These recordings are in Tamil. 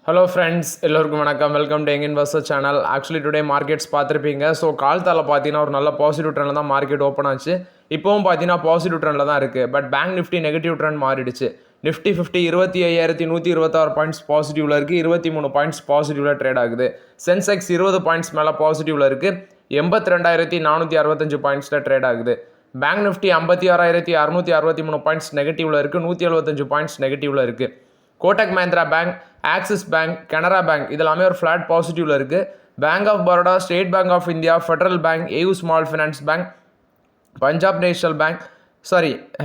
ஹலோ ஃப்ரெண்ட்ஸ், எல்லோருக்கும் வணக்கம். Welcome to young investor channel. Actually today markets பார்த்துருப்பீங்க. ஸோ கால்த்தால பார்த்தீங்கன்னா ஒரு நல்ல பாசிட்டிவ் ட்ரெண்டில் தான் மார்க்கெட் ஓப்பன் ஆச்சு. இப்போவும் பார்த்தீங்கன்னா பாசிட்டிவ் ட்ரெண்டில் தான் இருக்குது. But bank Nifty negative trend மாறிடுச்சு. நிஃப்டி 25,126 பாயிண்ட்ஸ் பாசிட்டிவில் இருக்குது. 23 பாயிண்ட்ஸ் பாசிட்டிவில் ட்ரேட் ஆகுது. சென்செக்ஸ் 20 பாயிண்ட்ஸ் மேலே பாசிட்டிவில் இருக்குது. 82,465 பாயிண்ட்ஸில் ட்ரேட் ஆகுது. பேங்க் நிஃப்டி 56,663 பாயிண்ட்ஸ் நெகட்டிவில் இருக்குது. 175 பாயிண்ட்ஸ் நெகட்டிவில் இருக்குது. Kotak Mahindra bank, Axis bank, Canara bank இதெல்லாமே ஒரு ஃப்ளாட் பாசிட்டிவில் இருக்குது. Bank of Baroda, state bank of India, federal bank, AU small finance bank, Punjab national bank,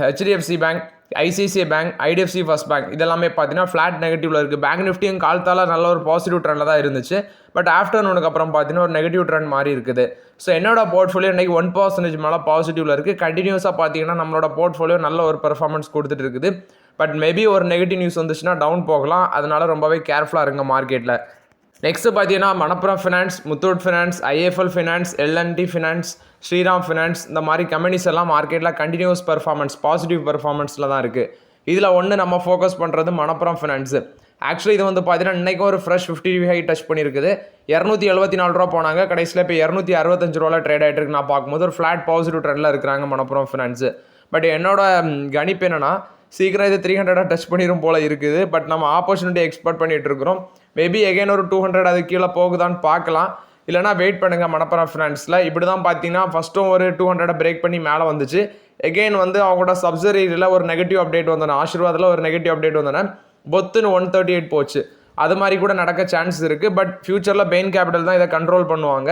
HDFC bank, ICICI bank, IDFC first bank இதெல்லாமே பார்த்தீங்கன்னா ஃப்ளாட் நெகட்டிவில் இருக்குது. பேங்க் நிஃப்டியும் காலத்தால் நல்ல ஒரு பாசிட்டிவ் ட்ரெண்டில் தான் இருந்துச்சு. பட் ஆஃப்டர்நூனுக்கு அப்புறம் பார்த்தீங்கன்னா ஒரு நெகட்டிவ் ட்ரெண்ட் மாறி இருக்குது. ஸோ என்னோட போர்ட்ஃபோலியோ இன்றைக்கி 1% மேலே பாசிட்டிவில் இருக்குது. கண்டினியூஸாக பார்த்தீங்கன்னா நம்மளோட போர்ட்ஃபோலியோ நல்ல ஒரு பெர்ஃபார்மன்ஸ் கொடுத்துட்டு இருக்குது. பட் மேபி ஒரு நெகட்டிவ் நியூஸ் வந்துச்சுன்னா டவுன் போகலாம். அதனால ரொம்பவே கேர்ஃபுல்லாக இருங்க மார்க்கெட்டில். நெக்ஸ்ட்டு பார்த்தீங்கன்னா Manappuram finance, Muthoot finance, IIFL finance, L and T finance, Shriram finance இந்த மாதிரி கம்பெனிஸ் எல்லாம் மார்க்கெட்டில் கண்டினியூஸ் பெர்ஃபார்மன்ஸ், பாசிட்டிவ் பெர்ஃபார்மன்ஸில் தான் இருக்குது. இதில் ஒன்று நம்ம ஃபோக்கஸ் பண்ணுறது மணப்புரம் ஃபினான்ஸு. ஆக்சுவலி இது வந்து பார்த்தீங்கன்னா இன்றைக்கும் ஒரு ஃப்ரெஷ் 50 ஹை டச் பண்ணியிருக்குது. 274 ரூபா போனாங்க. கடைசியில் இப்போ 265 ரூபாவில் ட்ரேட் ஆகிட்டு இருக்கு. நான் பார்க்கும்போது ஒரு ஃப்ளாட் பாசிட்டிவ் ட்ரெண்டில் இருக்கிறாங்க மணப்புரம் ஃபினான்ஸு. பட் என்னோட கணிப்பு என்னென்னா சீக்கிரம் இது 300 டச் பண்ணிடும் போல் இருக்குது. பட் நம்ம ஆப்பர்ச்சுனிட்டி எக்ஸ்பெக்ட் பண்ணிகிட்டு இருக்கிறோம். மேபி எகைன் ஒரு 200 அது கீழே போகுதான்னு பார்க்கலாம். இல்லைனா வெயிட் பண்ணுங்கள் மணப்புரம் ஃபினான்ஸில். இப்படி தான் பார்த்தீங்கன்னா ஃபஸ்ட்டும் ஒரு 200 பிரேக் பண்ணி மேலே வந்துச்சு. எகெயின் வந்து அவங்களோட சப்சிடரியில் ஒரு நெகட்டிவ் அப்டேட் வந்தோன்னே, ஆசீர்வாதில் ஒரு நெகட்டிவ் அப்டேட் வந்தோன்னே பொத்துன்னு 138 போச்சு. அது மாதிரி கூட நடக்க சான்ஸ் இருக்குது. பட் ஃபியூச்சரில் பெயின் கேபிட்டல் தான் இதை கண்ட்ரோல் பண்ணுவாங்க.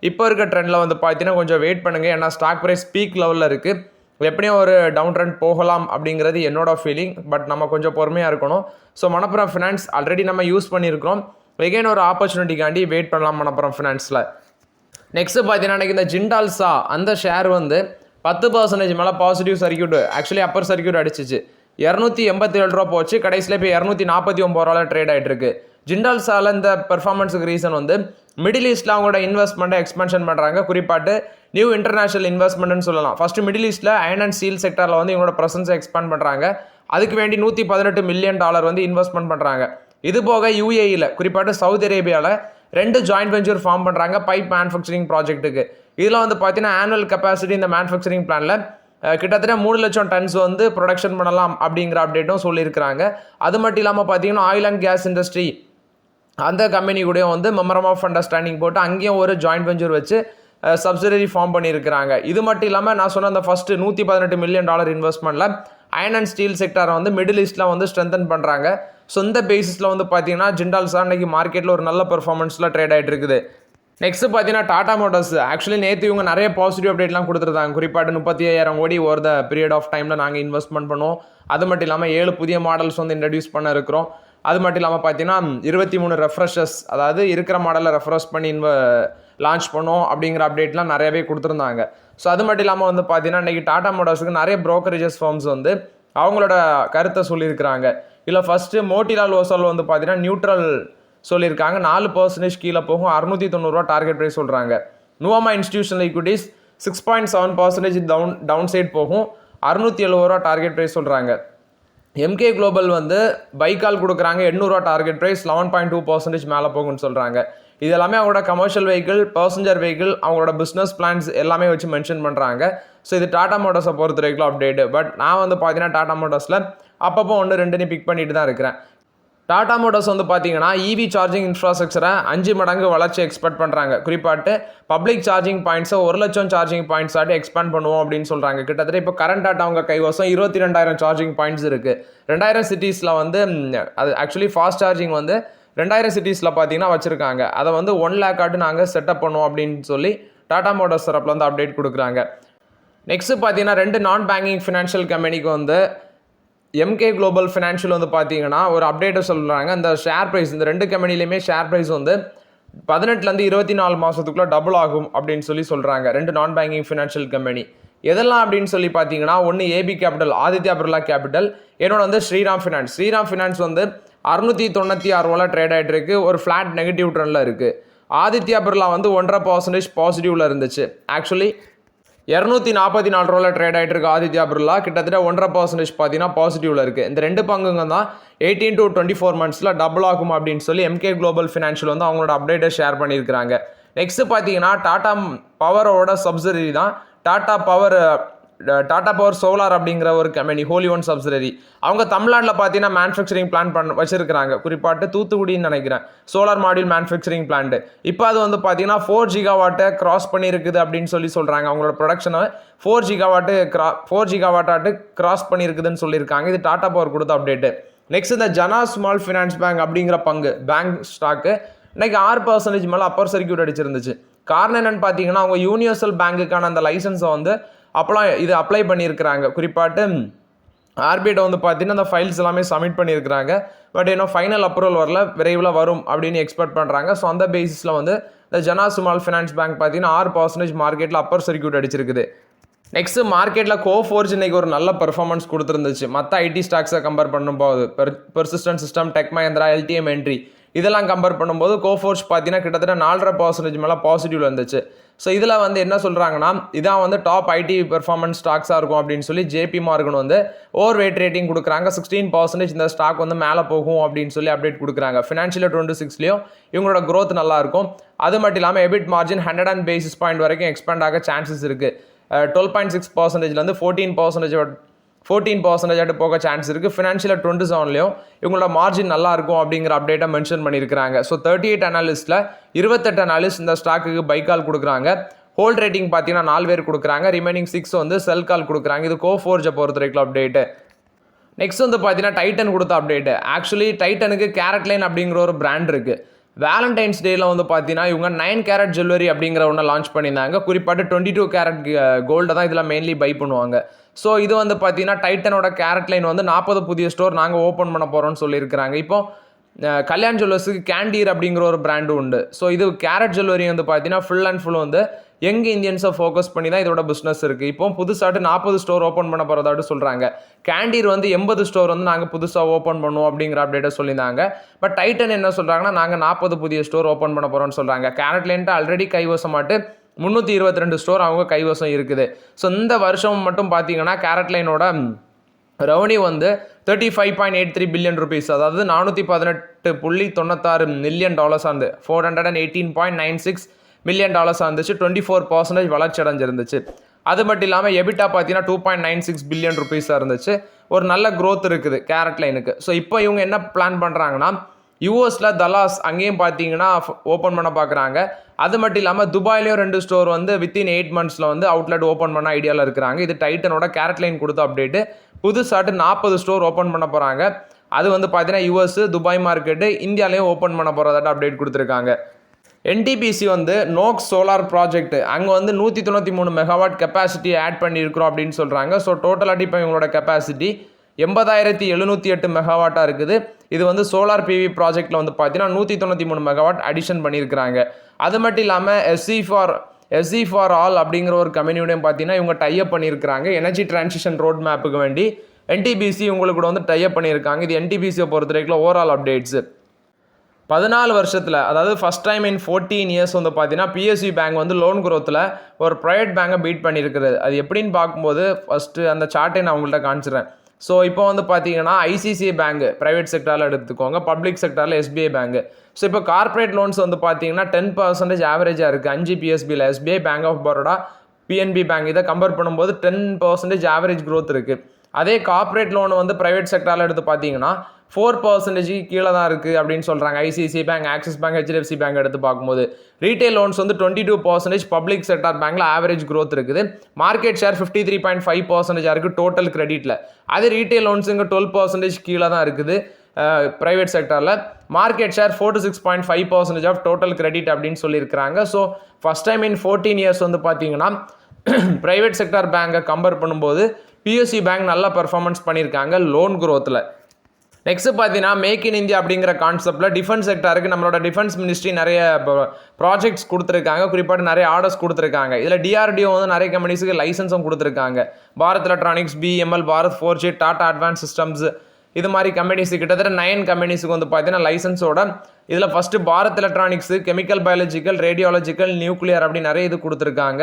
இப்போ இருக்க ட்ரெண்டில் வந்து பார்த்தீங்கன்னா கொஞ்சம் வெயிட் பண்ணுங்கள். ஏன்னா ஸ்டாக் ப்ரைஸ் பீக் லெவலில் இருக்குது. எப்படியும் ஒரு டவுன் ட்ரெண்ட் போகலாம் அப்படிங்கிறது என்னோட ஃபீலிங். பட் நம்ம கொஞ்சம் பொறுமையாக இருக்கணும். ஸோ மணப்புரம் ஃபினான்ஸ் ஆல்ரெடி நம்ம யூஸ் பண்ணியிருக்கிறோம். எகைன் ஒரு ஆப்பர்ச்சுனிட்டிக்காண்டி வெயிட் பண்ணலாம் மணப்புரம் ஃபினான்ஸில். நெக்ஸ்ட்டு பார்த்தீங்கன்னா இந்த ஜிண்டால்ஸா அந்த ஷேர் வந்து 10% மேலே positive circuit, actually upper circuit அடிச்சிச்சு. 287 ரூபா போச்சு. கடைசியில் இப்போ 249 ரூபாவில் ட்ரேட் ஆகிட்டு இருக்கு. ஜிண்டால்ஸால் இந்த பெர்ஃபார்மன்ஸுக்கு ரீசன் வந்து மிடில் ஈஸ்ட்டில் அவங்களோட இன்வெஸ்ட்மெண்ட்டை எக்ஸ்பென்ஷன் பண்ணுறாங்க. குறிப்பாட்டு நியூ இன்டர்நேஷனல் இன்வெஸ்ட்மெண்ட்னு சொல்லலாம். ஃபஸ்ட்டு மிடில் ஈஸ்ட்டில் அயர்ன் அண்ட் ஸ்டீல் செக்டரில் வந்து இவங்களோட ப்ரெசன்ஸை எக்ஸ்பேண்ட் பண்ணுறாங்க. அதுக்கு வேண்டி $118 மில்லியன் வந்து இன்வெஸ்ட்மெண்ட் பண்ணுறாங்க. இது போக யூஏஇயில் குறிப்பாட்டு சவுதி அரேபியாவில் 2 ஜாயின்ட் வெஞ்சர் ஃபார்ம் பண்ணுறாங்க பைப் மேனுஃபேக்சரிங் ப்ராஜெக்ட்டுக்கு. இதில் வந்து பார்த்தீங்கன்னா ஆனுவல் கெப்பாசிட்டி இந்த மேனுஃபேக்சரிங் பிளானில் கிட்டத்தட்ட 3 லட்சம் டன்ஸ் வந்து ப்ரொடக்ஷன் பண்ணலாம் அப்படிங்கிற அப்டேட்டும் சொல்லியிருக்கிறாங்க. அது மட்டும் இல்லாமல் பார்த்தீங்கன்னா ஆயில் அண்ட் கேஸ் இண்டஸ்ட்ரி அந்த கம்பெனி கூட வந்து மெமரம் ஆஃப் அண்டர்ஸ்டாண்டிங் போட்டு அங்கேயும் ஒரு ஜாயின்ட் வெஞ்சர் வச்சு சப்சிடரி ஃபார்ம் பண்ணியிருக்கிறாங்க. இது மட்டும் இல்லாமல் நான் சொன்ன அந்த ஃபஸ்ட்டு $118 மில்லியன் இன்வெஸ்ட்மெண்ட்டில் அயர்ன் அண்ட் ஸ்டீல் செக்டரை வந்து மிடில் ஈஸ்ட்டில் வந்து ஸ்ட்ரென்தன் பண்ணுறாங்க. ஸோ இந்த பேசிஸில் வந்து பார்த்தீங்கன்னா ஜிண்டால்ஸா இன்றைக்கி மார்க்கெட்டில் ஒரு நல்ல பெர்ஃபார்மன்ஸில் ட்ரேட் ஆகிட்டு இருக்குது. நெக்ஸ்ட்டு பார்த்தீங்கன்னா டாடா மோட்டர்ஸ். ஆக்சுவலி நேற்று இவங்க நிறைய பாசிட்டிவ் அப்டேட்லாம் கொடுத்துருந்தாங்க. குறிப்பாட்டு 35,000 கோடி ஓவர் த பீரியட் ஆஃப் டைமில் நாங்கள் இன்வெஸ்ட்மெண்ட் பண்ணுவோம். அது மட்டும் இல்லாமல் 7 புதிய மாடல்ஸ் வந்து இன்ட்ரடியூஸ் பண்ண இருக்கிறோம். அது மட்டும் இல்லாமல் பார்த்தீங்கன்னா 23 ரெஃப்ரெஷஸ், அதாவது இருக்கிற மாடலில் ரெஃப்ரெஷ் பண்ணி லான்ச் பண்ணோம் அப்படிங்கிற அப்டேட்லாம் நிறையவே கொடுத்துருந்தாங்க. ஸோ அது மட்டும் இல்லாமல் வந்து பார்த்தீங்கன்னா இன்றைக்கி டாடா மோட்டார்ஸுக்கு நிறைய ப்ரோக்கரேஜஸ் ஃபார்ம்ஸ் வந்து அவங்களோட கருத்தை சொல்லியிருக்கிறாங்க. இல்லை ஃபஸ்ட்டு மோட்டிலால் ஓசால் வந்து பார்த்தீங்கன்னா நியூட்ரல் சொல்லியிருக்காங்க. 4% கீழே போகும். 690 ரூபா டார்கெட் ப்ரைஸ் சொல்கிறாங்க. நுவாமா இன்ஸ்டிடியூஷனல் ஈக்விட்டிஸ் 6.7% டவுன் சைட் போகும். 670 ரூபா டார்கெட் ப்ரைஸ் சொல்கிறாங்க. எம்கே குளோபல் வந்து பைக்கால் கொடுக்குறாங்க. 800 ரூபா டார்கெட் ப்ரைஸ், 11.2% மேலே போகும்னு சொல்கிறாங்க. இது எல்லாமே அவங்களோட கமர்ஷியல் வெஹிக்கிள், பர்சஞ்சர் வெஹிக்கிள், அவங்களோட பிஸ்னஸ் பிளான்ஸ் எல்லாமே வச்சு மென்ஷன் பண்ணுறாங்க. ஸோ இது டாடா மோட்டர்ஸை பொறுத்த வரைக்கும் அப்டேட்டு. பட் நான் வந்து பார்த்தீங்கன்னா டாடா மோட்டர்ஸில் அப்பப்போ 1-2 பிக் பண்ணிட்டு தான் இருக்கிறேன். டாடா மோட்டர்ஸ் வந்து பார்த்தீங்கன்னா இவி சார்ஜிங் இன்ஃப்ராஸ்ட்ரக்சரை 5 மடங்கு வளர்ச்சி எக்ஸ்பெக்ட் பண்ணுறாங்க. குறிப்பாட்டு பப்ளிக் சார்ஜிங் பாயிண்ட்ஸை 1 லட்சம் சார்ஜிங் பாயிண்ட்ஸ் ஆட்டி எக்ஸ்பேண்ட் பண்ணுவோம் அப்படின்னு சொல்கிறாங்க. கிட்டத்தட்ட இப்போ கரண்ட் ஆட்ட அவங்க கைவசம் 22,000 சார்ஜிங் பாயிண்ட்ஸ் இருக்குது. 2000 சிட்டிஸில் வந்து அது ஆக்சுவலி ஃபாஸ்ட் சார்ஜிங் வந்து 2000 சிட்டிஸில் பார்த்தீங்கன்னா வச்சுருக்காங்க. அதை வந்து 1 lakh ஆட்டு நாங்கள் செட்டப் பண்ணுவோம் அப்படின்னு சொல்லி டாடா மோட்டர்ஸ் தரப்பில் வந்து அப்டேட் கொடுக்குறாங்க. நெக்ஸ்ட்டு பார்த்தீங்கன்னா 2 நான் பேங்கிங் ஃபினான்ஷியல் கம்பெனிக்கு வந்து எம்கே குளோபல் ஃபினான்ஷியல் வந்து பார்த்தீங்கன்னா ஒரு அப்டேட்டை சொல்கிறாங்க. இந்த ஷேர் ப்ரைஸ் இந்த 2 கம்பெனிலையுமே ஷேர் ப்ரைஸ் வந்து 18 24 மாதத்துக்குள்ளே டபுள் ஆகும் அப்படின்னு சொல்லி சொல்கிறாங்க. 2 நான் பேங்கிங் ஃபினான்ஷியல் கம்பெனி எதெல்லாம் அப்படின்னு சொல்லி பார்த்தீங்கன்னா, ஒன்று AB capital, Aditya Birla capital, என்னோட வந்து ஸ்ரீராம் ஃபினான்ஸ். ஸ்ரீராம் ஃபினான்ஸ் வந்து 696 ரூபாவில் ட்ரேட் ஆகிட்டு இருக்கு. ஒரு ஃப்ளாட் நெகட்டிவ் ட்ரெண்டில் இருக்குது. ஆதித்யா பிர்லா வந்து 1.5% பாசிட்டிவில் இருந்துச்சு. ஆக்சுவலி $244 ட்ரேட் ஆகிட்டு இருக்கு ஆதித்யா பிர்லா. கிட்டத்தட்ட 1.5% பார்த்தீங்கன்னா பாசிட்டிவ்ல இருக்குது. இந்த 2 பங்குங்க தான் 18 to 24 monthஸில் டபுள் ஆகும் அப்படின்னு சொல்லி எம்கே குளோபல் ஃபினான்ஷியல் வந்து அவங்களோட அப்டேட்டை ஷேர் பண்ணியிருக்கிறாங்க. நெக்ஸ்ட் பார்த்தீங்கன்னா டாடா பவரோட சப்சிடரி தான் டாடா பவர் சோலார் அப்படிங்கிற ஒரு கம்பெனி, ஹோலி ஒன் சப்சிடரி. அவங்க தமிழ்நாட்டில் பார்த்தீங்கன்னா மேனுஃபேக்சரிங் பிளான் வச்சிருக்காங்க. குறிப்பாட்டு தூத்துக்குடின்னு நினைக்கிறேன், சோலார் மாடியூல் மேனுஃபேக்சரிங் பிளான்ட். இப்போ அது வந்து பார்த்தீங்கன்னா 4 GW கிராஸ் பண்ணியிருக்குது அப்படின்னு சொல்கிறாங்க. அவங்களோட ப்ரொடக்ஷனை 4 GW கிராஸ் பண்ணியிருக்குதுன்னு சொல்லியிருக்காங்க. இது டாடா பவர் கொடுத்த அப்டேட்டு. நெக்ஸ்ட் இந்த ஜனா ஸ்மால் ஃபினான்ஸ் பேங்க் அப்படிங்கிற பேங்க் ஸ்டாக்கு இன்னைக்கு 6% மேலே அப்பர் சர்க்கியூட் அடிச்சிருந்துச்சு. காரணம் என்னன்னு பார்த்தீங்கன்னா, அவங்க யூனிவர்சல் பேங்குக்கான அந்த லைசன்ஸை வந்து அப்ளை பண்ணியிருக்கிறாங்க. குறிப்பாட்டு ஆர்பிஐட்ட வந்து பார்த்தீங்கன்னா அந்த ஃபைல்ஸ் எல்லாமே சப்மிட் பண்ணியிருக்கிறாங்க. பட் இன்னும் ஃபைனல் அப்ரூவல் வரல, விரைவில் வரும் அப்படின்னு எக்ஸ்பெக்ட் பண்ணுறாங்க. ஸோ அந்த பேசிஸில் வந்து இந்த ஜனா ஸ்மால் ஃபினான்ஸ் பேங்க் பார்த்தீங்கன்னா 6% மார்க்கெட்டில் அப்பர் சர்க்கியூட் அடிச்சிருக்குது. நெக்ஸ்ட் மார்க்கெட்டில் கோஃபோர்ஜ் இன்னைக்கு ஒரு நல்ல பெர்ஃபார்மன்ஸ் கொடுத்துருந்துச்சு. மற்ற ஐடி ஸ்டாக்ஸை கம்பேர் பண்ணும்போது persistent system, tech Mahindra, LTM entry இதெல்லாம் கம்பேர் பண்ணும்போது கோஃபோர்ஜ் பார்த்தீங்கன்னா கிட்டத்தட்ட 4.5% மேலே பாசிட்டிவ்ல இருந்துச்சு. ஸோ இதில் வந்து என்ன சொல்கிறாங்கன்னா, இதான் வந்து டாப் ஐடி பெர்ஃபார்மன்ஸ் ஸ்டாக்ஸாக இருக்கும் அப்படின்னு சொல்லி ஜேபி மார்கன் வந்து ஓவர் வெயிட் ரேட்டிங் கொடுக்குறாங்க. 16% இந்த ஸ்டாக் வந்து மேலே போகும் அப்படின்னு சொல்லி அப்டேட் கொடுக்குறாங்க. ஃபினான்ஷியல் 26லையும் இவங்களோட க்ரோத் நல்லாயிருக்கும். அது மட்டும் இல்லாமல் எபிட் மார்ஜின் 100 basis point வரைக்கும் எக்ஸ்பேண்ட் ஆக சான்சஸ் இருக்குது. 12.6%லேருந்து 14% போக சான்ஸ் இருக்குது. ஃபினான்ஷியல் 27லையும் இவங்களோட மார்ஜின் நல்லா இருக்கும் அப்படிங்கிற அப்டேட்டை மென்ஷன் பண்ணியிருக்காங்க. ஸோ 38 அனாலிஸ்ட்டில் 28 அனாலிஸ்ட் இந்த ஸ்டாக்குக்கு பை கால் கொடுக்குறாங்க. ஹோல்ட் ரேட்டிங் பார்த்தீங்கன்னா 4 பேர் கொடுக்குறாங்க. ரிமைனிங் 6 வந்து செல் கால் கொடுக்குறாங்க. இது கோஃபோர்ஜை பொறுத்த வரைக்கும் அப்டேட்டு. நெக்ஸ்ட் வந்து பார்த்தீங்கன்னா டைட்டன் கொடுத்த அப்டேட்டு. ஆக்சுவலி டைட்டனுக்கு கேரட் லைன் அப்படிங்கிற ஒரு பிராண்ட் இருக்குது. வேலண்டைன்ஸ் டேயில் வந்து பார்த்தீங்கன்னா இவங்க 9 கேரட் ஜுவல்லரி அப்படிங்கிற ஒன்று லான்ச் பண்ணியிருந்தாங்க. குறிப்பாட்டு 22 கேரட் கோல்டை தான் இதில் மெயின்லி பை பண்ணுவாங்க. ஸோ இது வந்து பார்த்தீங்கன்னா டைட்டனோட கேரட் லைன் வந்து 40 புதிய ஸ்டோர் நாங்கள் ஓப்பன் பண்ண போகிறோம்னு சொல்லியிருக்கிறாங்க. இப்போ கல்யாண் ஜுவல்லர்ஸுக்கு கேண்டீர் அப்படிங்கிற ஒரு பிராண்டு உண்டு. ஸோ இது கேரட் ஜுவல்லரி வந்து பார்த்தீங்கன்னா ஃபுல் அண்ட் ஃபுல் வந்து யங் இந்தியன்ஸை ஃபோக்கஸ் பண்ணி தான் இதோட பிஸ்னஸ் இருக்குது. இப்போ புதுசாட்டு 40 ஸ்டோர் ஓப்பன் பண்ண போகிறதாட்டு சொல்கிறாங்க. கேண்டீர் வந்து 80 ஸ்டோர் வந்து நாங்கள் புதுசாக ஓப்பன் பண்ணுவோம் அப்படிங்கிற அப்டேட்டை சொல்லியிருந்தாங்க. பட் டைட்டன் என்ன சொல்கிறாங்கன்னா, நாங்கள் 40 புதிய ஸ்டோர் ஓப்பன் பண்ண போகிறோம்னு சொல்கிறாங்க. கேரட் லைன்ட்டு ஆல்ரெடி கைவசமாட்டு 322 ஸ்டோர் அவங்க கைவசம் இருக்குது. ஸோ இந்த வருஷம் மட்டும் பார்த்தீங்கன்னா கேரட் லைனோட ரெவன்யூ வந்து $35.83 billion, அதாவது $418.96 million ஆந்து $418.96 million ஆந்துச்சு. 24% வளர்ச்சி அடைஞ்சிருந்துச்சு. அது மட்டும் இல்லாமல் எபிட்டா பார்த்தீங்கன்னா $2.96 billion இருந்துச்சு. ஒரு நல்ல க்ரோத் இருக்குது கேரட் லைனுக்கு. ஸோ இப்போ இவங்க என்ன பிளான் பண்ணுறாங்கன்னா, யூஎஸில் தலாஸ் அங்கேயும் பார்த்தீங்கன்னா ஓப்பன் பண்ண பார்க்குறாங்க. அது மட்டும் இல்லாமல் துபாயிலையும் 2 ஸ்டோர் வந்து வித்தின் 8 monthஸில் வந்து அவுட்லெட் ஓப்பன் பண்ண ஐடியாவில் இருக்கிறாங்க. இது டைட்டனோட கேரட் லைன் கொடுத்த அப்டேட்டு. புதுசாட்டு 40 ஸ்டோர் ஓப்பன் பண்ண போகிறாங்க. அது வந்து பார்த்தீங்கன்னா யூஎஸ், துபாய் மார்க்கெட்டு, இந்தியாலையும் ஓப்பன் பண்ண போகிறதாட்ட அப்டேட் கொடுத்துருக்காங்க. என்டிபிசி வந்து நோக்ஸ் சோலார் ப்ராஜெக்ட் அங்கே வந்து 193 மெகாவாட் கெப்பாசிட்டி ஆட் பண்ணியிருக்கிறோம் அப்படின்னு சொல்கிறாங்க. ஸோ டோட்டலாட்டி இப்போ இவங்களோட கெப்பாசிட்டி 80,708 மெகாவாட்டாக இருக்குது. இது வந்து சோலார் பிவி ப்ராஜெக்டில் வந்து பார்த்தீங்கன்னா 193 மெகாவாட் அடிஷன் பண்ணியிருக்கிறாங்க. அது மட்டும் இல்லாமல் எஸ்சி ஃபார் ஆல் அப்படிங்கிற ஒரு கம்பெனியோடையும் பார்த்தீங்கன்னா இவங்க டைப் பண்ணியிருக்கிறாங்க. எனர்ஜி டிரான்சிஷன் ரோட் மேப்புக்கு வேண்டி என்டிபிசி உங்களுக்கு கூட வந்து டைப் பண்ணியிருக்காங்க. இது என்டிபிசியை பொறுத்த வரைக்கும் ஓவரால் அப்டேட்ஸு 14 வருஷத்தில், அதாவது ஃபஸ்ட் டைம் இன் 14 years வந்து பார்த்தீங்கன்னா பிஎஸ்சி பேங்க் வந்து லோன் குரோத்தில் ஒரு ப்ரைவேட் பேங்கை பீட் பண்ணியிருக்கிறது. அது எப்படின்னு பார்க்கும்போது ஃபஸ்ட்டு அந்த சார்ட்டை நான் உங்கள்கிட்ட காமிச்சிடுறேன். ஸோ இப்போ வந்து பார்த்தீங்கன்னா ஐசிசிஐ பேங்க் ப்ரைவேட் செக்டாரில் எடுத்துக்கோங்க, பப்ளிக் செக்டாரில் எஸ்பிஐ பேங்க். ஸோ இப்போ கார்பரேட் லோன்ஸ் வந்து பார்த்தீங்கன்னா 10% ஆவரேஜாக இருக்குது 5 PSBயில். SBI, bank of Baroda, PNB bank இதை கம்பேர் பண்ணும்போது 10% ஆவரேஜ் க்ரோத் இருக்குது. அதே கார்பரேட் லோன் வந்து ப்ரைவேட் செக்டாரில் எடுத்து பார்த்தீங்கன்னா 4% கீழே தான் இருக்குது அப்படின்னு சொல்கிறாங்க. ICICI bank, Axis bank, HDFC bank எடுத்து பார்க்கும்போது ரீட்டைல் லோன்ஸ் வந்து 22%, பப்ளிக் செக்டார் பேங்க்கில் ஆவரேஜ் க்ரோத் இருக்குது. மார்க்கெட் ஷேர் 53.5% இருக்குது டோட்டல் கிரெடிட்டில். அது ரீட்டைல் லோன்ஸுங்க 12% கீழே தான் இருக்குது ப்ரைவேட் செக்டாரில். Market share 4 to 6.5% of total credit அப்படின்னு சொல்லியிருக்கிறாங்க. So first time in 14 years வந்து பார்த்தீங்கன்னா ப்ரைவேட் செக்டார் பேங்கை கம்பேர் பண்ணும்போது பிஎஸ்சி பேங்க் நல்லா பெர்ஃபார்மன்ஸ் பண்ணியிருக்காங்க லோன் க்ரோத்தில். நெக்ஸ்ட் பார்த்தீங்கன்னா மேக் இன் இந்தியா அப்படிங்கிற கான்செப்டில் டிஃபென்ஸ் செக்டாருக்கு நம்மளோட டிஃபென்ஸ் மினிஸ்ட்ரி நிறைய ப்ராஜெக்ட்ஸ் கொடுத்துருக்காங்க. குறிப்பாக நிறைய ஆர்டர்ஸ் கொடுத்துருக்காங்க. இதில் டிஆர்டிஓ வந்து நிறைய கம்பெனிஸுக்கு லைசன்ஸும் கொடுத்துருக்காங்க. Bharat Electronics, BML, Bharat Forge, Tata Advance Systems, இது மாதிரி கம்பெனிஸ் கிட்டத்தட்ட 9 கம்பெனிஸுக்கு வந்து பார்த்தீங்கன்னா லைசன்ஸோட இதில் first Bharat Electronics chemical, biological, radiological, nuclear அப்படி நிறைய இது கொடுத்துருக்காங்க.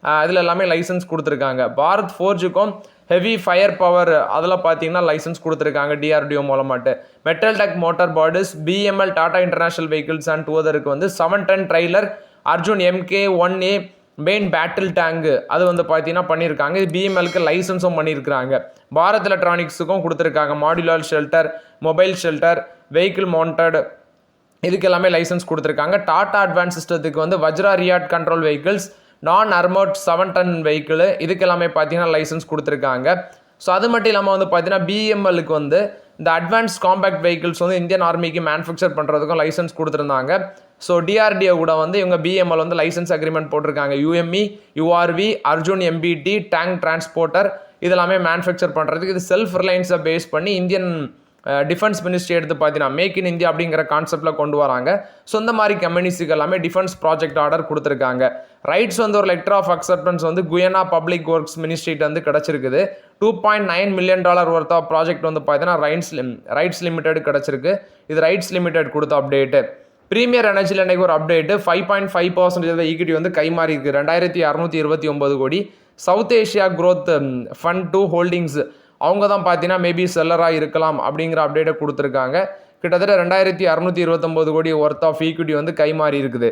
அதில் எல்லாமே லைசன்ஸ் கொடுத்துருக்காங்க. பாரத் ஃபோர்ஜுக்கும் ஹெவி ஃபயர் பவர் அதில் பார்த்தீங்கன்னா லைசன்ஸ் கொடுத்துருக்காங்க DRDO மூலமாட்டு. Metal tech motor bodies, BML Tata International Vehicles and to அதருக்கு வந்து 7 ton trailer, Arjun MK1A main battle tank அது வந்து பார்த்தீங்கன்னா பண்ணியிருக்காங்க. இது BMLக்கு லைசன்ஸும் பண்ணியிருக்காங்க. பாரத் எலக்ட்ரானிக்ஸுக்கும் கொடுத்துருக்காங்க. Modular shelter, mobile shelter, vehicle mounted இதுக்கு எல்லாமே லைசன்ஸ் கொடுத்துருக்காங்க. டாடா அட்வான்ஸ் சிஸ்டத்துக்கு வந்து வஜ்ரா ரியாட் கண்ட்ரோல் வெஹிக்கிள்ஸ், நான் அர்மோட் 7 டன் வெஹிக்கிள் இதுக்கு எல்லாமே பார்த்தீங்கன்னா லைசன்ஸ் கொடுத்துருக்காங்க. ஸோ அது மட்டும் இல்லாமல் வந்து பார்த்தீங்கன்னா BMLக்கு வந்து இந்த அட்வான்ஸ் காம்பேக்ட் வெஹிக்கிள்ஸ் வந்து இந்தியன் ஆர்மிக்கு மேனுஃபேக்சர் பண்ணுறதுக்கும் லைசன்ஸ் கொடுத்துருந்தாங்க. ஸோ DRDO கூட வந்து இவங்க BML வந்து லைசன்ஸ் அக்ரிமெண்ட் போட்டிருக்காங்க. UME, URV, Arjun MBT, tank transporter இதெல்லாமே மேனுஃபேக்சர் பண்ணுறதுக்கு இது செல்ஃப் ரிலையன்ஸை பேஸ் பண்ணி இந்தியன் டிஃபென்ஸ் மினிஸ்ட்ரி எடுத்து பார்த்தீங்கன்னா மேக் இன் இந்தியா அப்படிங்கிற கான்செப்டில் கொண்டு வராங்க. ஸோ இந்த மாதிரி கம்பெனிஸுக்கு எல்லாமே டிஃபென்ஸ் ப்ராஜெக்ட் ஆர்டர் கொடுத்துருக்காங்க. ரைட்ஸ் வந்து ஒரு லெட்டர் ஆஃப் அக்செப்டன்ஸ் வந்து குயனா பப்ளிக் ஒர்க்ஸ் மினிஸ்ட்ரிட்டு வந்து கிடச்சிருக்குது. $2.9 million ஒர்த் ஆஃப் ப்ராஜெக்ட் வந்து பார்த்தீங்கன்னா ரைட்ஸ் லிமிடெட் கிடச்சிருக்கு. இது ரைட்ஸ் லிமிடெட் கொடுத்த அப்டேட்டு. ப்ரீமியர் எனர்ஜியில் இன்றைக்கி ஒரு அப்டேட்டு 5.5% ஈக்விட்டி வந்து கைமாறி இருக்குது. 2629 கோடி. South Asia growth fund 2 holdings அவங்க தான் பார்த்தீங்கன்னா மேபி செல்லராக இருக்கலாம் அப்படிங்கிற அப்டேட்டை கொடுத்துருக்காங்க. கிட்டத்தட்ட 2629 கோடி ஒர்த் ஆஃப் ஈக்விட்டி வந்து கைமாறி இருக்குது.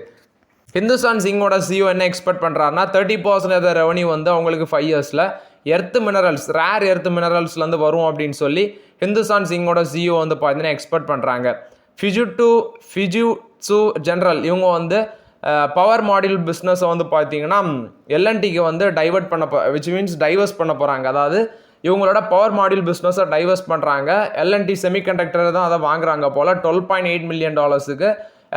ஹிந்துஸ்தான் ஜிங்கோட CEO என்ன எக்ஸ்பெக்ட் பண்ணுறாருன்னா 30% ரெவன்யூ வந்து அவங்களுக்கு 5 இயர்ஸில் ரேர் எர்த் மினரல்ஸ்லேருந்து வரும் அப்படின்னு சொல்லி ஹிந்துஸ்தான் ஜிங்கோட CEO வந்து பார்த்தீங்கன்னா எக்ஸ்பெக்ட் பண்ணுறாங்க. ஃபிஜிட்சு ஜென்ரல் இவங்க வந்து பவர் மாடியூல் பிஸ்னஸை வந்து பார்த்தீங்கன்னா LNTக்கு வந்து டைவர்ஸ் பண்ண போகிறாங்க. அதாவது இவங்களோட பவர் மாடியூல் பிஸ்னஸை டைவர்ஸ் பண்ணுறாங்க. LNT செமிகண்டக்டர் தான் அதை வாங்குறாங்க போல். $12.8 million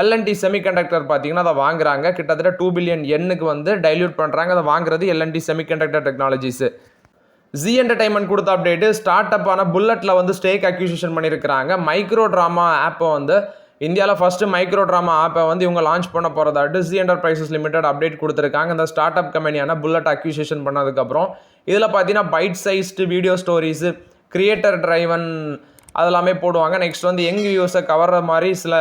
LNT செமிகண்டக்டர் பார்த்தீங்கன்னா அதை வாங்குறாங்க. கிட்டத்தட்ட 2 பில்லியன் யென்னுக்கு வந்து டைல்யூட் பண்ணுறாங்க. அதை வாங்குறது LNT semiconductor technologies. G entertainment கொடுத்த அப்டேட்டு ஸ்டார்ட் அப்பான புல்லட்டில் வந்து ஸ்டேக் அக்யூசிஷன் பண்ணியிருக்கிறாங்க. மைக்ரோ ட்ராமா ஆப்பை வந்து இந்தியாவில் ஃபஸ்ட்டு மைக்ரோ ட்ராமா ஆப்பை வந்து இவங்க லான்ச் பண்ண போகிறதாட்டு ஜி என்டர்பிரைசஸ் லிமிடெட் அப்டேட் கொடுத்துருக்காங்க. இந்த ஸ்டார்ட் அப் கம்பெனியான புல்லட் அக்யூசிஷன் பண்ணதுக்கப்புறம் இதில் பார்த்தீங்கன்னா byte sized video stories, creator driven அதெல்லாமே போடுவாங்க. நெக்ஸ்ட் வந்து யங் வியூஸை கவர்ற மாதிரி சில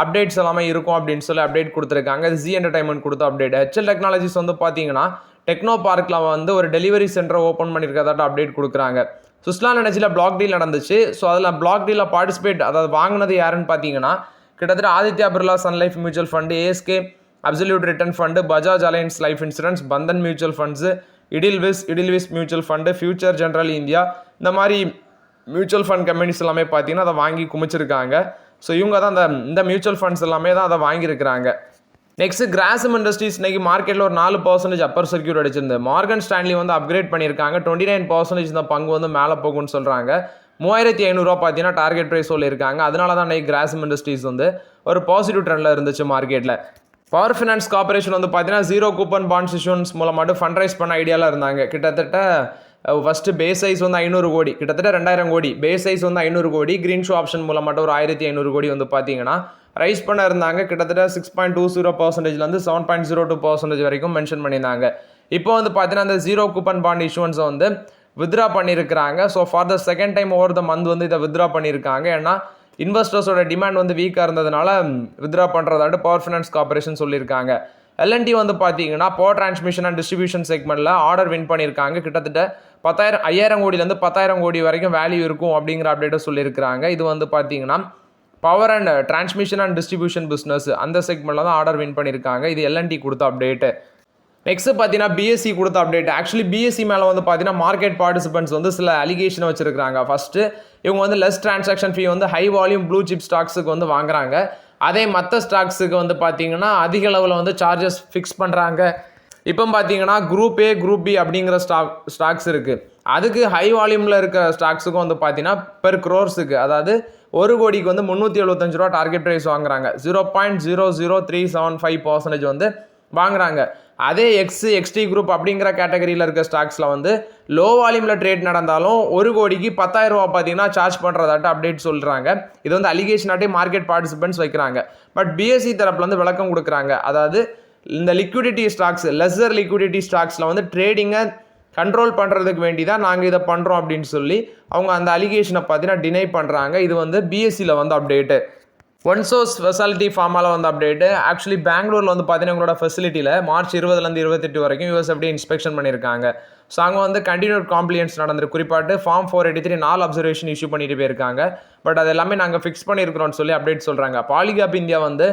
அப்டேட்ஸ் எல்லாமே இருக்கும் அப்படின்னு சொல்லி அப்டேட் கொடுத்துருக்காங்க. இது ஜி என்டர்டைன்மெண்ட் கொடுத்த அப்டேட். HL டெக்னாலஜிஸ் வந்து பார்த்தீங்கன்னா டெக்னோ பார்க்கில் வந்து ஒரு டெலிவரி சென்டரை ஓப்பன் பண்ணியிருக்கிறதாட்ட அப்டேட் கொடுக்குறாங்க. சுஸ்லான் எனர்ஜியில் பிளாக் டீல் நடந்துச்சு. ஸோ அதில் பிளாக் டீலில் அதாவது வாங்கினது யாருன்னு பார்த்தீங்கன்னா கிட்டத்தட்ட Aditya Birla Sun life mutual fund, ASK absolute return fund, Bajaj alliance life insurance, Bandhan mutual funds, Edelweiss mutual fund, future general India இந்த மாதிரி மியூச்சுவல் ஃபண்ட் கம்பெனிஸ் எல்லாமே பார்த்தீங்கன்னா அதை வாங்கி குமிச்சிருக்காங்க. ஸோ இவங்க தான் இந்த மியூச்சுவல் ஃபண்ட்ஸ் எல்லாமே தான் அதை வாங்கியிருக்கிறாங்க. நெக்ஸ்ட் கிராசிம் இண்டஸ்ட்ரீஸ் இன்னைக்கு மார்க்கெட்டில் ஒரு 4% அப்பர் சர்க்யூட் அடிச்சிருந்து. மார்கன் ஸ்டான்லி வந்து அப்கிரேட் பண்ணியிருக்காங்க. 29% இந்த பங்கு வந்து மேலே போகும்னு சொல்கிறாங்க. 3500 பார்த்தீங்கன்னா டார்கெட் ப்ரைஸ் சொல்லியிருக்காங்க. அதனால தான் இன்னைக்கு கிராசிம் இண்டஸ்ட்ரீஸ் வந்து ஒரு பாசிட்டிவ் ட்ரெண்டில் இருந்துச்சு மார்க்கெட்டில். பவர் ஃபினான்ஸ் கார்பரேஷன் வந்து பார்த்தீங்கன்னா 0 கூப்பன் பாண்ட்ஸ் இஷ்யூன்ஸ் மூலமாட்டு ஃபண்ட் ரைஸ் பண்ண ஐடியாவில் இருந்தாங்க. கிட்டத்தட்ட ஃபஸ்ட்டு பேஸ் சைஸ் வந்து 500 கோடி, கிட்டத்தட்ட 2000 கோடி. பேஸ் சைஸ் வந்து 500 கோடி, கிரீன் ஷோ ஆப்ஷன் மூலமாட்டு ஒரு 1500 கோடி வந்து பார்த்தீங்கன்னா ரைஸ் பண்ண இருந்தாங்க. கிட்டத்தட்ட 6.20%லேருந்து 7.02% வரைக்கும் மென்ஷன் பண்ணியிருந்தாங்க. இப்போ வந்து பார்த்தீங்கன்னா அந்த 0 கூப்பன் பாண்ட் இஷ்யூன்ஸை வந்து வித்ரா பண்ணியிருக்கிறாங்க. So for the second time over the month வந்து இதை வித்ரா பண்ணியிருக்காங்க. ஏன்னா இன்வெஸ்டர்ஸோட டிமாண்ட் வந்து வீக்காக இருந்ததுனால வித்ரா பண்ணுறதாட்டு பவர் ஃபினான்ஸ் கார்பரேஷன் சொல்லியிருக்காங்க. LNT வந்து பார்த்தீங்கன்னா பவர் டிரான்ஸ்மிஷன் அண்ட் டிஸ்ட்ரிபியூஷன் செக்மெண்ட்டில் ஆர்டர் வின் பண்ணியிருக்காங்க. கிட்டத்தட்ட 5000 கோடியிலேருந்து 10,000 கோடி வரைக்கும் வேல்யூ இருக்கும் அப்படிங்கிற அப்டேட்டை சொல்லியிருக்கிறாங்க. இது வந்து பார்த்தீங்கன்னா power and transmission and distribution business அந்த செக்மெண்ட்டில் தான் ஆர்டர் வின் பண்ணியிருக்காங்க. இது LNT கொடுத்த அப்டேட்டு. நெக்ஸ்ட் பார்த்தீங்கன்னா BSE கொடுத்த அப்டேட். ஆக்சுவலி BSE மேலே வந்து பார்த்தீங்கன்னா மார்க்கெட் பார்ட்டிசிபென்ட்ஸ் வந்து சில அலிகேஷன் வச்சிருக்காங்க. ஃபஸ்ட்டு இவங்க வந்து லெஸ் டிரான்சாக்ஷன் ஃபீ வந்து ஹை வால்யூம் ப்ளூ சிப் ஸ்டாக்ஸுக்கு வந்து வாங்குறாங்க. அதே மற்ற ஸ்டாக்ஸுக்கு வந்து பார்த்தீங்கன்னா அதிக அளவில் வந்து சார்ஜஸ் ஃபிக்ஸ் பண்ணுறாங்க. இப்போ பார்த்தீங்கன்னா குரூப் A, குரூப் B அப்படிங்கிற ஸ்டாக்ஸ் இருக்குது. அதுக்கு ஹை வால்யூமில் இருக்க ஸ்டாக்ஸுக்கும் வந்து பார்த்தீங்கன்னா பெர் க்ரோர்ஸுக்கு, அதாவது 1 கோடிக்கு வந்து 375 ரூபா டார்கெட் ப்ரைஸ் வாங்குறாங்க. 0.00375% வந்து வாங்குறாங்க. அதே XT குரூப் அப்படிங்கிற கேட்டகரியில் இருக்க ஸ்டாக்ஸில் வந்து லோ வால்யூமில் ட்ரேட் நடந்தாலும் 1 கோடிக்கு 10,000 ரூபா பார்த்தீங்கன்னா சார்ஜ் பண்ணுறதாட்ட அப்டேட் சொல்கிறாங்க. இது வந்து அலிகேஷனாட்டே மார்க்கெட் பார்ட்டிசிபென்ட்ஸ் வைக்கிறாங்க. பட் BSE தரப்பில் வந்து விளக்கம் கொடுக்குறாங்க. அதாவது இந்த லிக்விடிட்டி ஸ்டாக்ஸ், லெஸர் லிக்விடிட்டி ஸ்டாக்ஸில் வந்து ட்ரேடிங்கை கண்ட்ரோல் பண்ணுறதுக்கு வேண்டி தான் நாங்கள் இதை பண்ணுறோம் அப்படின்னு சொல்லி அவங்க அந்த அலிகேஷனை பார்த்தீங்கன்னா டினை பண்ணுறாங்க. இது வந்து BSEயில் வந்து அப்டேட்டு. ஒன்சோர்ஸ் ஸ்பெஷாலிட்டி ஃபார்மால் வந்து அப்டேட்டு. ஆக்சுவலி பெங்களூரில் வந்து பார்த்தீங்கன்னா உங்களோட ஃபெசிலிட்டியில் மார்ச் 20லேருந்து 28 வரைக்கும் யூஎஸ்எஃப்டி இன்ஸ்பெக்ஷன் பண்ணியிருக்காங்க. ஸோ அங்கே வந்து கண்டினியூட் காம்ப்ளியன்ஸ் நடந்திருக்கு. குறிப்பாட்டு ஃபார்ம் 483 4 அப்சர்வேஷன் இஷ்யூ பண்ணிட்டு போயிருக்காங்க. பட் அது எல்லாமே நாங்கள் ஃபிக்ஸ் பண்ணியிருக்கிறோம்னு சொல்லி அப்டேட் சொல்கிறாங்க. பாலிகாப் இந்தியா வந்து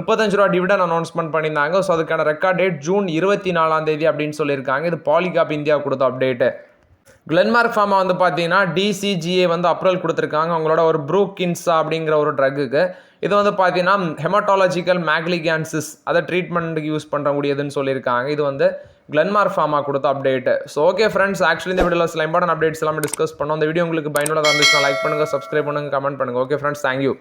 ₹35 டிவிடன் அனௌன்ஸ்மெண்ட் பண்ணியிருந்தாங்க. ஸோ அதுக்கான ரெக்கார்ட் டேட் ஜூன் 24 அப்படின்னு சொல்லியிருக்காங்க. இது பாலிகாப் இந்தியா கொடுத்த அப்டேட்டு. கிளென்மார்க் ஃபார்மா வந்து பார்த்தீங்கன்னா DCGA வந்து அப்ரூவல் கொடுத்துருக்காங்க அவங்களோட ஒரு ப்ரூக்கின்ஸா அப்படிங்கிற ஒரு ட்ரக்குக்கு. இது வந்து பார்த்தீங்கன்னா ஹெமட்டாலஜிக்கல் மேக்லிகான்சிஸ் அதை ட்ரீட்மெண்ட்டுக்கு யூஸ் பண்ண முடியுதுன்னு சொல்லியிருக்காங்க. இது வந்து கிளென்மார்க் ஃபார்மா கொடுத்த update. So okay friends, actually இந்த வீடியோவில் சில இம்பார்ட்டன்ட் அப்டேட்ஸ் எல்லாமே டிஸ்கஸ் பண்ணோம். இந்த வீடியோ உங்களுக்கு பயனுள்ளதாக இருந்துச்சுன்னா லைக் பண்ணுங்கள், சப்ஸ்கிரைப் பண்ணுங்கள், கமெண்ட் பண்ணுங்கள். Okay friends, thank you.